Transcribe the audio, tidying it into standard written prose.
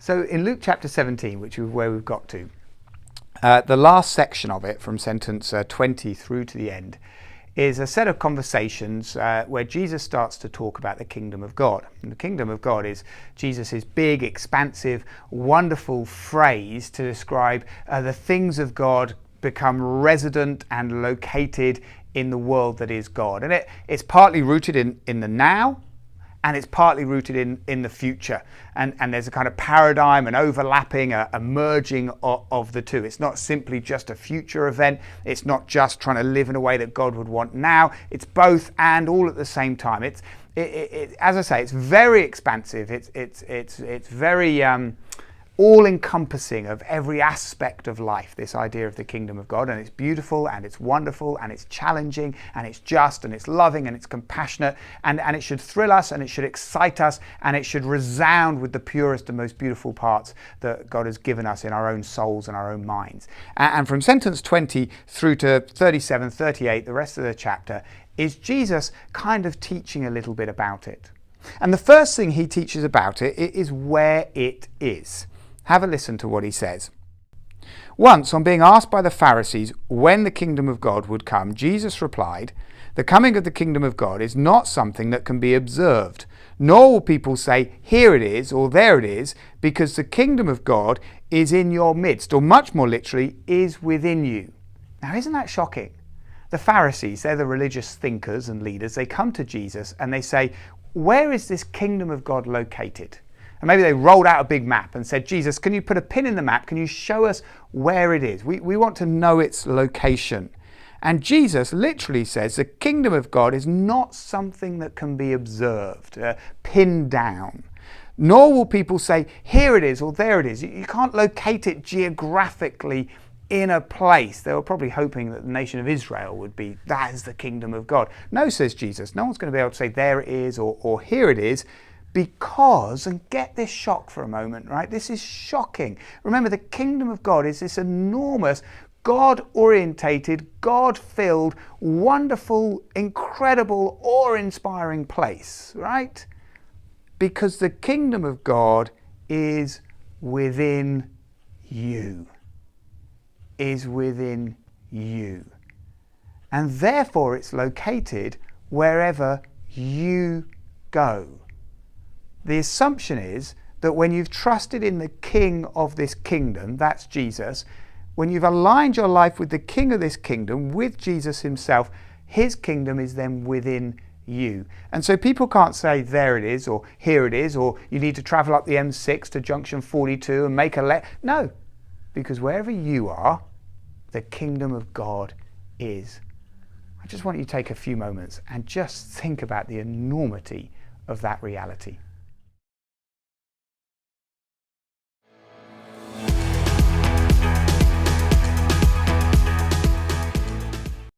So in Luke chapter 17, which is where we've got to, the last section of it, from sentence 20 through to the end, is a set of conversations where Jesus starts to talk about the kingdom of God. And the kingdom of God is Jesus' big, expansive, wonderful phrase to describe the things of God become resident and located in the world that is God. And it's partly rooted in the now, and it's partly rooted in the future. And there's a kind of paradigm, an overlapping, a merging of the two. It's not simply just a future event. It's not just trying to live in a way that God would want now. It's both and all at the same time. It's as I say, it's very expansive. It's very all-encompassing of every aspect of life, this idea of the kingdom of God. And it's beautiful, and it's wonderful, and it's challenging, and it's just, and it's loving, and it's compassionate, and it should thrill us, and it should excite us, and it should resound with the purest and most beautiful parts that God has given us in our own souls and our own minds. And from sentence 20 through to 37, 38, the rest of the chapter, is Jesus kind of teaching a little bit about it. And the first thing he teaches about it is where it is. Have a listen to what he says. Once, on being asked by the Pharisees when the kingdom of God would come, Jesus replied, "The coming of the kingdom of God is not something that can be observed, nor will people say, 'Here it is,' or 'There it is,' because the kingdom of God is in your midst," or much more literally, is within you. Now, isn't that shocking? The Pharisees, they're the religious thinkers and leaders. They come to Jesus and they say, "Where is this kingdom of God located?" And maybe they rolled out a big map and said, "Jesus, can you put a pin in the map? Can you show us where it is? We want to know its location." And Jesus literally says the kingdom of God is not something that can be observed, pinned down. Nor will people say, "Here it is," or "There it is." You can't locate it geographically in a place. They were probably hoping that the nation of Israel would be, that is the kingdom of God. No, says Jesus, no one's going to be able to say, "There it is," or "Here it is," because, and get this shock for a moment, right? This is shocking. Remember, the kingdom of God is this enormous, God-orientated, God-filled, wonderful, incredible, awe-inspiring place, right? Because the kingdom of God is within you. Is within you. And therefore it's located wherever you go. The assumption is that when you've trusted in the king of this kingdom, that's Jesus, when you've aligned your life with the king of this kingdom, with Jesus himself, his kingdom is then within you. And so people can't say, "There it is," or "Here it is," or "You need to travel up the M6 to junction 42 and make a left." No, because wherever you are, the kingdom of God is. I just want you to take a few moments and just think about the enormity of that reality.